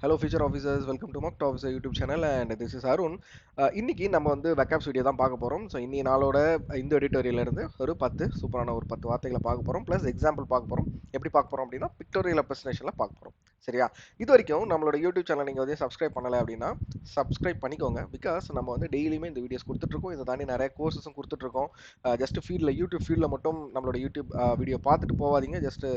Hello future officers, welcome to Mock Officer YouTube channel and this is Arun. இன்னைக்கு நம்ம வந்து வெக்காப்ஸ் video தான் பார்க்க போறோம். ஸோ இன்னி நாளோட இந்த எடிட்டோரியல்ல இருந்து ஒரு 10 சூப்பரான ஒரு 10 வார்த்தைகளை பார்க்க போறோம். ப்ளஸ் எக்ஸாம்பிள் பார்க்க போறோம். எப்படி பார்க்க போறோம் அப்படின்னா பிக்டோரியல் ரெப்ரசன்டேஷன்ல பார்க்க போறோம். சரியா? இது வரைக்கும் நம்மளோட யூடியூப் சேனல் நீங்க வந்து சப்ஸ்கிரைப் பண்ணல அப்படின்னா சப்ஸ்கிரைப் பண்ணிக்கோங்க. பிகாஸ் நம்ம வந்து டெய்லியுமே இந்த வீடியோஸ் கொடுத்துட்டு இருக்கோம். இதை தாண்டி நிறைய கோர்சஸும் கொடுத்துட்டு இருக்கோம். ஜஸ்ட் ஃபீல்டில் யூடியூப் ஃபீல்டில் மட்டும் நம்மளோட யூடியூப் வீடியோ பார்த்துட்டு போகாதீங்க. ஜஸ்ட்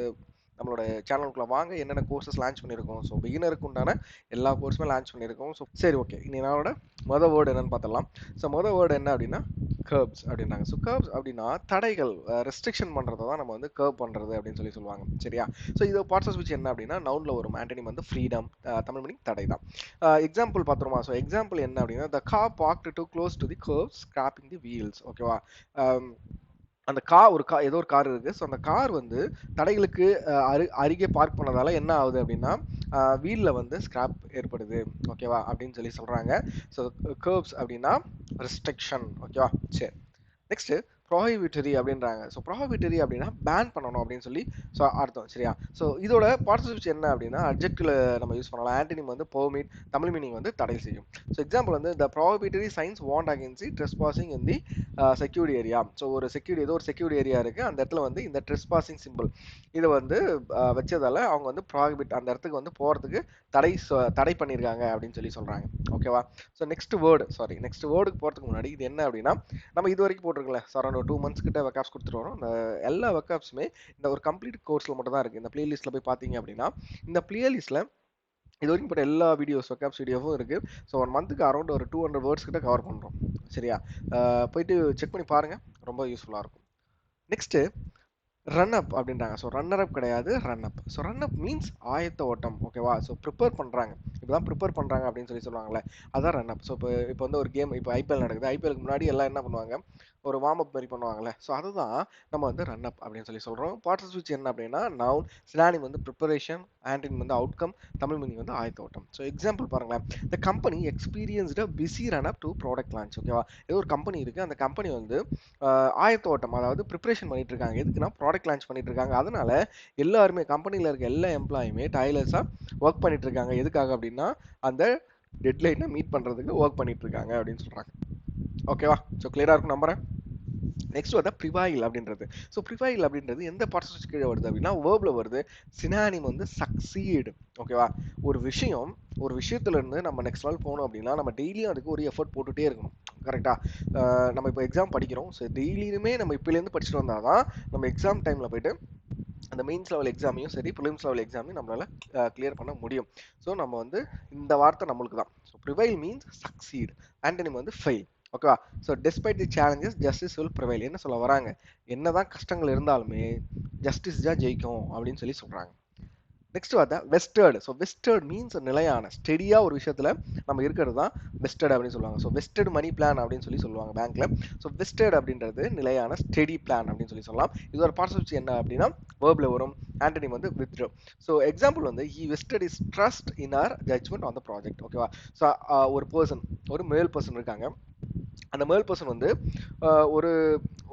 நம்மளோட சேனலுக்குள்ள வாங்க, என்னென்ன கோர்சஸ் லான்ச் பண்ணியிருக்கோம். ஸோ பிகினருக்கு உண்டான எல்லா கோர்ஸுமே லான்ச் பண்ணியிருக்கோம். ஸோ சரி, ஓகே, இனி நானோட மொதல் வேர்டு என்னன்னு பார்த்தலாம். ஸோ மொதல் வேர்டு என்ன அப்படின்னா கர்ப்ஸ் அப்படின்னாங்க. ஸோ கர்ப்ஸ் அப்படின்னா தடைகள், ரெஸ்ட்ரிக்ஷன் பண்ணுறதை தான் நம்ம வந்து கர்ப் பண்ணுறது அப்படின்னு சொல்லுவாங்க. சரியா? ஸோ இது பார்ட்ஸ் ஆஃப் ஸ்பீச் என்ன அப்படின்னா நவுனில் வரும். ஆண்டனிம் வந்து ஃப்ரீடம், தமிழ் மீனிங் தடை தான். எக்ஸாம்பிள் பார்த்துருமா? ஸோ எக்ஸாம்பிள் என்ன அப்படின்னா the car parked to close to the curves scrapping the wheels. ஓகேவா? அந்த ஏதோ ஒரு கார் இருக்கு. ஸோ அந்த கார் வந்து தடைகளுக்கு அருகே பார்க் பண்ணதால என்ன ஆகுது அப்படின்னா வீல்ல வந்து ஸ்கிராப் ஏற்படுது. ஓகேவா? அப்படின்னு சொல்றாங்க. ஸோ கர்வ்ஸ் அப்படின்னா ரெஸ்ட்ரிக்ஷன். ஓகேவா? சரி, நெக்ஸ்ட் ப்ரோஹிபிட்டரி அப்படின்றாங்க. ஸோ ப்ரோஹிபிட்டரி அப்படின்னா பேன் பண்ணணும் அப்படின்னு சொல்லி ஸோ அர்த்தம். சரியா? ஸோ இதோட பார்ட்ஸ் என்ன அப்படின்னா அட்ஜெக்டிவ்ல நம்ம யூஸ் பண்ணலாம். ஆன்டனிம் வந்து பெர்மிட், தமிழ் மீனிங் வந்து தடை செய்யும். ஸோ எக்ஸாம்பிள் வந்து the prohibitory signs warned against the trespassing in the secured area. So ஏதோ ஒரு செக்யூர்ட் ஏரியா இருக்கு, அந்த இடத்துல வந்து இந்த ட்ரெஸ்பாசிங் சிம்பிள் இதை வந்து வச்சதால அவங்க வந்து ப்ரோஹிபிட் அந்த இடத்துக்கு வந்து போறதுக்கு தடை பண்ணியிருக்காங்க அப்படின்னு சொல்றாங்க. ஓகேவா? ஸோ நெக்ஸ்ட் வேர்டுக்கு போறதுக்கு முன்னாடி இது என்ன அப்படின்னா நம்ம இது வரைக்கும் போட்டிருக்கல அரௌண்ட் 2 months கிட்ட வெக்காப்ஸ் கொடுத்துட்டு வரோம். இந்த எல்லா வெக்காப்ஸுமே இந்த ஒரு கம்ப்ளீட் கோர்ஸ்ல மட்டும் தான் இருக்கு. இந்த பிளேலிஸ்ட்ல போய் பார்த்தீங்க அப்படின்னா இந்த பிளேலிஸ்ட்ல இது வரைக்கும் போட்ட எல்லா வீடியோஸ் வெக்காப்ஸ் வீடியோவும் இருக்கு. ஸோ 1 மந்த்துக்கு அரௌண்ட் ஒரு 200 வேர்ட்ஸ் கிட்ட கவர் பண்றோம். சரியா? போயிட்டு செக் பண்ணி பாருங்க, ரொம்ப யூஸ்ஃபுல்லா இருக்கும். நெக்ஸ்ட் ரன் அப் அப்படின்றாங்க. ஸோ ரன்னர் அப் கிடையாது, ரன் அப். ஸோ ரன் அப் மீன்ஸ் ஆயத்த ஓட்டம். ஓகேவா? ஸோ ப்ரிப்பேர் பண்ணுறாங்க, இப்போதான் ப்ரிப்பேர் பண்ணுறாங்க அப்படின்னு சொல்லுவாங்கல்ல, அதான் ரன் அப். ஸோ இப்போ வந்து ஒரு கேம், இப்போ ஐபிஎல் நடக்குது. ஐபிஎலுக்கு முன்னாடி எல்லாம் என்ன பண்ணுவாங்க, ஒரு வார்ம் அப் மாதிரி பண்ணுவாங்கல்ல. ஸோ அதுதான் நம்ம வந்து ரன் அப் அப்படின்னு சொல்கிறோம். பார்ட்ஸ் ஆஃப் ஸ்பீச் என்ன அப்படின்னா நவுன், சினானிம் வந்து ப்ரிப்பரேஷன், ஆன்டின் வந்து அவுட்கம், தமிழ் மீனிங் வந்து ஆயத்த ஓட்டம். ஸோ எக்ஸாம்பிள் பாருங்களேன். The company experienced busy run up to product launch. ஓகேவா? ஏதோ ஒரு கம்பெனி இருக்குது, அந்த கம்பெனி வந்து ஆயத்த ஓட்டம், அதாவது ப்ரிப்பரேஷன் பண்ணிட்டு இருக்காங்க. எதுக்குன்னா ப்ராடக்ட் லான்ச் பண்ணிட்டு இருக்காங்க. அதனால எல்லாருமே கம்பெனியில் இருக்க எல்லா எம்ப்ளாயுமே டைலர்ஸாக ஒர்க் பண்ணிட்டு இருக்காங்க. எதுக்காக அப்படின்னா அந்த டெட்லைனை மீட் பண்ணுறதுக்கு ஒர்க் பண்ணிட்டு இருக்காங்க அப்படின்னு சொல்கிறாங்க. ஓகேவா? ஸோ கிளியராக இருக்கும் நம்புறேன். நெக்ஸ்ட் வந்து ப்ரிவைல் அப்படின்றது. ஸோ ப்ரிவைல் அப்படின்றது எந்த பார்ட்ஸ் கீழே வருது அப்படின்னா வேர்ப்ல வருது. சினானிம் வந்து சக்சீட். ஓகேவா? ஒரு விஷயத்துல இருந்து நம்ம நெக்ஸ்ட் லெவல் போகணும் அப்படின்னா நம்ம டெய்லியும் அதுக்கு ஒரு எஃபர்ட் போட்டுட்டே இருக்கணும். கரெக்டா? நம்ம இப்போ எக்ஸாம் படிக்கிறோம். ஸோ டெய்லியுமே நம்ம இப்போலேருந்து படிச்சுட்டு வந்தால் தான் நம்ம எக்ஸாம் டைமில் போயிட்டு அந்த மெயின்ஸ் லெவல் எக்ஸாமையும் சரி ப்ரிலிம்ஸ் லெவல் எக்ஸாமையும் நம்மளால கிளியர் பண்ண முடியும். ஸோ நம்ம வந்து இந்த வார்த்தை நம்மளுக்கு தான். So prevail means succeed, antonym வந்து ஃபெயில். ஓகேவா? So despite the challenges justice will prevail. என்ன சொல்ல வராங்க, என்னதான் கஷ்டங்கள் இருந்தாலுமே ஜஸ்டிஸ் தான் ஜெயிக்கும் அப்படின்னு சொல்றாங்க. நெக்ஸ்ட் பார்த்தா வெஸ்டர்டு. ஸோ வெஸ்டர்ட் மீன்ஸ் நிலையான ஸ்டெடியாக ஒரு விஷயத்தில் நம்ம இருக்கிறது தான் வெஸ்டர்ட் அப்படின்னு சொல்லுவாங்க. ஸோ வெஸ்டர்ட் மணி பிளான் அப்படின்னு சொல்லுவாங்க பேங்க்ல. ஸோ வெஸ்டர்ட் அப்படின்றது நிலையான ஸ்டெடி பிளான் அப்படின்னு சொல்லலாம். இது ஒரு பார்ட்ஸ் ஆஃப் என்ன அப்படின்னா வேர்ப்ல வரும். ஆண்டனி வந்து வித்ட்ரோ. ஸோ எக்ஸாம்பிள் வந்து he vested his trust in our judgement on the project. ஓகேவா? ஸோ ஒரு மேல் பர்சன் இருக்காங்க. அந்த மேல் பர்சன் வந்து ஒரு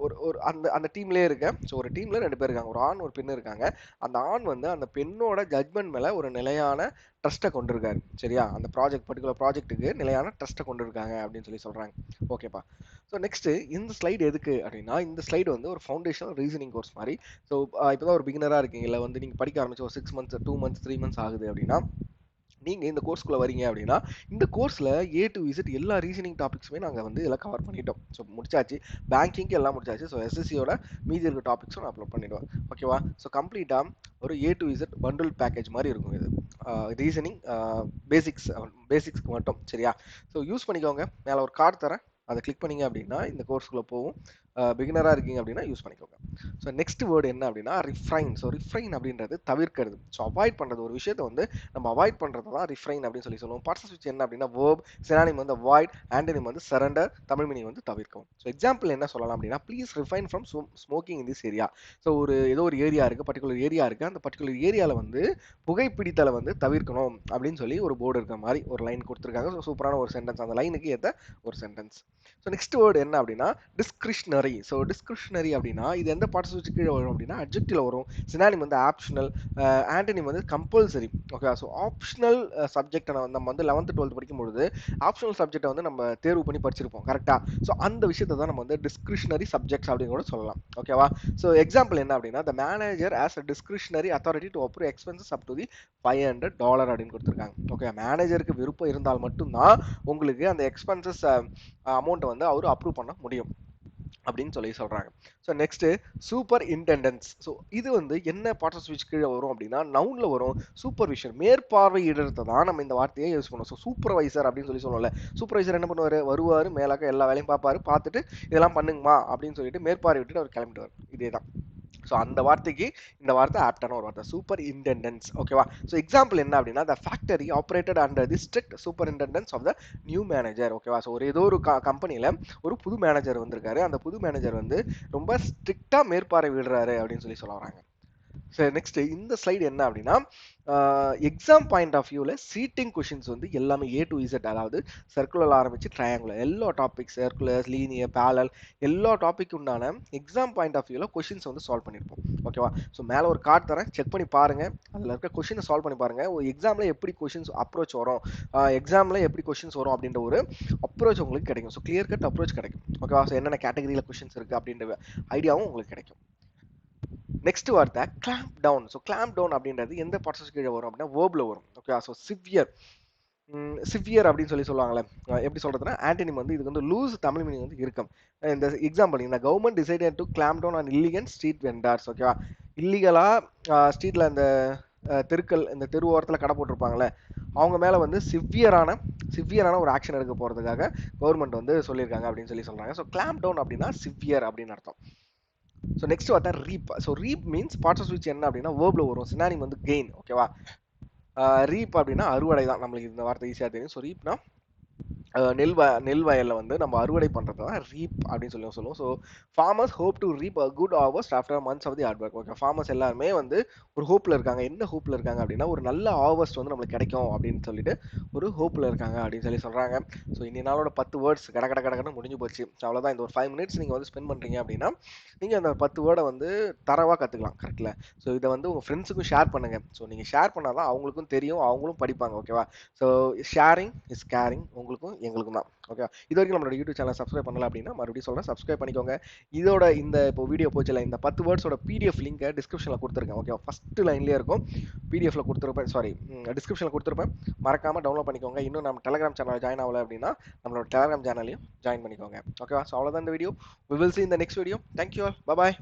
ஒரு ஒரு அந்த அந்த டீம்லேயே இருக்க. ஸோ ஒரு டீமில் 2 பேர் இருக்காங்க, ஒரு ஆண் ஒரு பெண் இருக்காங்க. அந்த ஆண் வந்து அந்த பெண்ணோட ஜட்மெண்ட் மேலே ஒரு நிலையான ட்ரஸ்ட்டை கொண்டிருக்காரு. சரியா? அந்த பர்டிகுலர் ப்ராஜெக்ட்டுக்கு நிலையான ட்ரஸ்ட்டை கொண்டு இருக்காங்க அப்படின்னு சொல்கிறாங்க. ஓகேப்பா? ஸோ நெக்ஸ்ட் இந்த ஸ்லைடு எதுக்கு அப்படின்னா இந்த ஸ்லைடு வந்து ஒரு ஃபவுண்டேஷனல் ரீசனிங் கோர்ஸ் மாதிரி. ஸோ இப்போ தான் ஒரு பிகினராக இருக்கீங்க, இல்லை வந்து நீங்கள் படிக்க ஆரம்பிச்சு ஒரு 6 months 2 months 3 months ஆகுது அப்படின்னா நீங்கள் இந்த கோர்ஸ்குள்ளே வரீங்க அப்படின்னா இந்த கோர்ஸில் A to Z எல்லா ரீசனிங் டாபிக்ஸுமே நாங்கள் வந்து இதெல்லாம் கவர் பண்ணிட்டோம். ஸோ முடிச்சாச்சு, பேங்கிங்க்கு எல்லாம் முடிச்சாச்சு. ஸோ எஸ்எஸ்சியோட மீதி இருக்க டாபிக்ஸும் நான் அப்லோட் பண்ணிவிடுவேன். ஓகேவா? ஸோ கம்ப்ளீட்டாக ஒரு A to Z bundle package மாதிரி இருக்கும் இது. ரீசனிங் பேசிக்ஸ்க்கு மட்டும். சரியா? ஸோ யூஸ் பண்ணிக்கோங்க. மேலே ஒரு கார்டு தரேன், அதை கிளிக் பண்ணிங்க அப்படின்னா இந்த கோர்ஸ்குள்ளே போகும். பிகினராக இருக்கீங்க அப்படின்னா யூஸ் பண்ணிக்கோங்க. ஸோ நெக்ஸ்ட் வேர்டு என்ன அப்படின்னா ரிஃப்ரைன். ஸோ ரிஃப்ரைன் அப்படின்றது தவிர்க்கிறது. ஸோ அவாய்ட் பண்ணுறது, ஒரு விஷயத்தை வந்து நம்ம அவாய்ட் பண்ணுறது தான் ரிஃப்ரைன் அப்படின்னு சொல்லுவோம். பார்ட்ஸ் ஆஃப் ஸ்பீச் என்ன அப்படின்னா வேர்ப், சினானிம் வந்து அவாய்ட், ஆன்டனிம் வந்து சரண்டர், தமிழ் மீனிங் வந்து தவிர்க்கவும். ஸோ எக்ஸாம்பிள் என்ன சொல்லலாம் அப்படின்னா please refine from smoking in this area. So ஏதோ ஒரு ஏரியா இருக்குது, பர்டிகுலர் ஏரியா இருக்குது, அந்த பர்டிகுலர் ஏரியாவில் வந்து புகைப்பிடித்தலை வந்து தவிர்க்கணும் அப்படின்னு சொல்லி ஒரு போர்டு இருக்க மாதிரி ஒரு லைன் கொடுத்துருக்காங்க. ஸோ சூப்பரான ஒரு சென்டென்ஸ், அந்த லைனுக்கு ஏற்ற ஒரு சென்டென்ஸ். ஸோ நெக்ஸ்ட் வேர்டு என்ன அப்படின்னா டிஸ்கிரிஷனரி. ஸோ டிஸ்கிரிஷனரி அப்படின்னா இது எந்த பார்ட் ஆஃப் ஸ்பீச் கீழே வரும் அப்படின்னா அட்ஜெக்டிவ்ல வரும், சினானிம் வந்து ஆப்ஷனல், ஆன்டனிம் வந்து கம்பல்சரி. ஓகே, ஸோ ஆப்ஷனல் சப்ஜெக்டை நம்ம வந்து 11th 12th படிக்கும் பொழுது ஆப்ஷனல் சப்ஜெக்டை வந்து நம்ம தேர்வு பண்ணி படிச்சிருப்போம் கரெக்டா. ஸோ அந்த விஷயத்தை தான் நம்ம வந்து டிஸ்கிரிஷனரி சப்ஜெக்ட்ஸ் அப்படின்னு கூட சொல்லலாம். ஓகேவா. ஸோ எக்ஸாம்பிள் என்ன அப்படின்னா, the manager as a discretionary authority to approve expenses up to the $500 அப்படின்னு கொடுத்துருக்காங்க. ஓகே, மேனேஜருக்கு விருப்பம் இருந்தால் மட்டும்தான் உங்களுக்கு அந்த எக்ஸ்பென்சஸ் அமௌண்ட்டை வந்து அவர் அப்ரூவ் பண்ண முடியும் அப்படின்னு சொல்லி சொல்றாங்க. So next superintendence. So இது வந்து என்ன பார்ட் ஆஃப் ஸ்பீச் கீழே வரும் அப்படின்னா நவுன்ல வரும். சூப்பர்விஷன், மேற்பார்வையிடுறத தான் நம்ம இந்த வார்த்தையை யூஸ் பண்ணுவோம். ஸோ சூப்பர்வைசர் அப்படின்னு சொல்லி சொல்லுவோம்ல, சூப்பர்வைசர் என்ன பண்ணுவாரு, வருவாரு, மேலாக்க எல்லா வேலையும் பார்ப்பாரு, பார்த்துட்டு இதெல்லாம் பண்ணுங்கம்மா அப்படின்னு சொல்லிட்டு மேற்பார்வையிட்டு அவர் கிளம்பிடுவார். இதே தான். ஸோ அந்த வார்த்தைக்கு இந்த வார்த்தை ஆப்டான ஒரு வார்த்தை, சூப்பர் இன்டெண்டன்ஸ். ஓகேவா. ஸோ எக்ஸாம்பிள் என்ன அப்படின்னா, the factory operated under the strict superintendence of the new manager. ஓகேவா. ஸோ ஏதோ ஒரு கம்பெனியில் ஒரு புது மேனேஜர் வந்திருக்காரு. அந்த புது மேனேஜர் வந்து ரொம்ப ஸ்ட்ரிக்டா மேற்பார்வையிடுறாரு அப்படின்னு சொல்லி சொல்ல வராங்க. சரி, நெக்ஸ்ட் இந்த ஸ்லைடு என்ன அப்படின்னா, எக்ஸாம் பாயிண்ட் ஆஃப் வியூவில் சீட்டிங் கொஷின்ஸ் வந்து எல்லாமே ஏ டு இசட், அதாவது சர்க்குலர் ஆரம்பிச்சு ட்ரையாங்குலர் எல்லா டாபிக்ஸ், சர்க்குலர், லீனியர், பேரலல் எல்லா டாபிக் உண்டான எக்ஸாம் பாயிண்ட் ஆஃப் வியூவில் கொஷின்ஸ் வந்து சால்வ் பண்ணியிருப்போம். ஓகேவா. ஸோ மேலே ஒரு கார்டு தரேன், செக் பண்ணி பாருங்க, அதில் இருக்க கொஷினை சால்வ் பண்ணி பாருங்க. ஒரு எக்ஸாமில் எப்படி கொஷின்ஸ் அப்ரோச் வரும், எக்ஸாமில் எப்படி கொஷின்ஸ் வரும் அப்படின்ற ஒரு அப்ரோச் உங்களுக்கு கிடைக்கும். ஸோ கிளியர் கட் அப்ரோச் கிடைக்கும். ஓகேவா. ஸோ என்னென்ன கேட்டகரியில் கொஷின்ஸ் இருக்குது அப்படின்ற ஐடியாவும் உங்களுக்கு கிடைக்கும். நெக்ஸ்ட் வார்த்தை clamp down. So clamp down அப்படின்றது எந்த பார்ட்ஸ் கீழே வரும் அப்படின்னா வேர்ப்ல வரும். ஓகே, ஸோ சிவியர், சிவியர் அப்படின்னு சொல்லி சொல்லுவாங்களே, எப்படி சொல்றதுன்னா ஆன்டனிம் வந்து இதுக்கு வந்து லூஸ் தமிழ் மீனிங் வந்து இருக்கும். இந்த எக்ஸாம்பிள், இந்த government decided to clamp down on illegal street vendors. ஓகேவா. இல்லீகலா ஸ்ட்ரீட்ல இந்த தெருக்கள், இந்த தெரு ஓரத்தில் கடை போட்டிருப்பாங்களே அவங்க மேல வந்து சிவியரான ஒரு ஆக்ஷன் எடுக்க போறதுக்காக கவர்மெண்ட் வந்து சொல்லியிருக்காங்க அப்படின்னு சொல்லி சொல்றாங்க. ஸோ கிளாம்ப் டவுன் அப்படின்னா சிவியர் அப்படின்னு அர்த்தம். ஸோ நெக்ஸ்ட் வார்த்தை reap. So reap means parts of speech என்ன அப்படின்னா வேர்ப்ல வரும், சினானிம் வந்து கெயின். ஓகேவா. ரீப் அப்படின்னா அறுவடை தான், நம்மளுக்கு இந்த வார்த்தை ஈஸியாக தெரியும். ஸோ ரீப்னா நெல் வயலில் வந்து நம்ம அறுவடை பண்ணுறது தான் ரீப் அப்படின்னு சொல்லுவோம். So farmers hope to reap a good harvest after months of the hard work. Okay, farmers எல்லாருமே வந்து ஒரு ஹோப்பில் இருக்காங்க. என்ன ஹோப்பில் இருக்காங்க அப்படின்னா ஒரு நல்ல ஹார்வெஸ்ட் வந்து நம்மளுக்கு கிடைக்கும் அப்படின்னு சொல்லிட்டு ஒரு ஹோப்பில் இருக்காங்க அப்படின்னு சொல்லி சொல்கிறாங்க. ஸோ இன்னி நாளோட 10 வேர்ட்ஸ் கடன்னு முடிஞ்சு போச்சு. ஸோ அவ்வளோதான். இந்த ஒரு 5 மினிட்ஸ் நீங்கள் வந்து ஸ்பெண்ட் பண்ணுறீங்க அப்படின்னா நீங்கள் அந்த 10 வேர்டை வந்து தரவாக கற்றுக்கலாம். கரெக்டில். ஸோ இதை வந்து உங்கள் ஃப்ரெண்ட்ஸுக்கும் ஷேர் பண்ணுங்கள். ஸோ நீங்கள் ஷேர் பண்ணால் தான் அவங்களுக்கும் தெரியும், அவங்களும் படிப்பாங்க. ஓகேவா. ஸோ ஷேரிங் இஸ் கேரிங், உங்களுக்கும் எங்களுக்கும் தான். ஓகே, இது வரைக்கும் நம்மளோட யூடியூப் சேனல் சப்ஸ்கிரைப் பண்ணல அப்படின்னா மறுபடியும் சொல்கிறேன், சப்ஸ்கிரைப் பண்ணிக்கோங்க. இதோட இந்த இப்போ வீடியோ போச்சுல, இந்த 10 வேர்ட்ஸோட பிடிஎஃப் லிங்கை டிஸ்கிரிப்ஷனில் கொடுத்துருக்கேன். ஓகே, ஃபர்ஸ்ட் லைன்லேயே இருக்கும், பிடிஎஃப்ல கொடுத்துருப்பேன், சாரி டிஸ்கிரிப்ஷனில் கொடுத்துருப்பேன். மறக்காமல் டவுன்லோட் பண்ணிக்கோங்க. இன்னும் நம்ம டெலிகிராம் சேனல் ஜாயின் ஆகலை அப்படின்னா நம்மளோட டெலிகிராம் சேனலையும் ஜாயின் பண்ணிக்கோங்க. ஓகேவா. ஸோ அவ்வளோதான் இந்த video. We will see in the next video. Thank you all. Bye bye.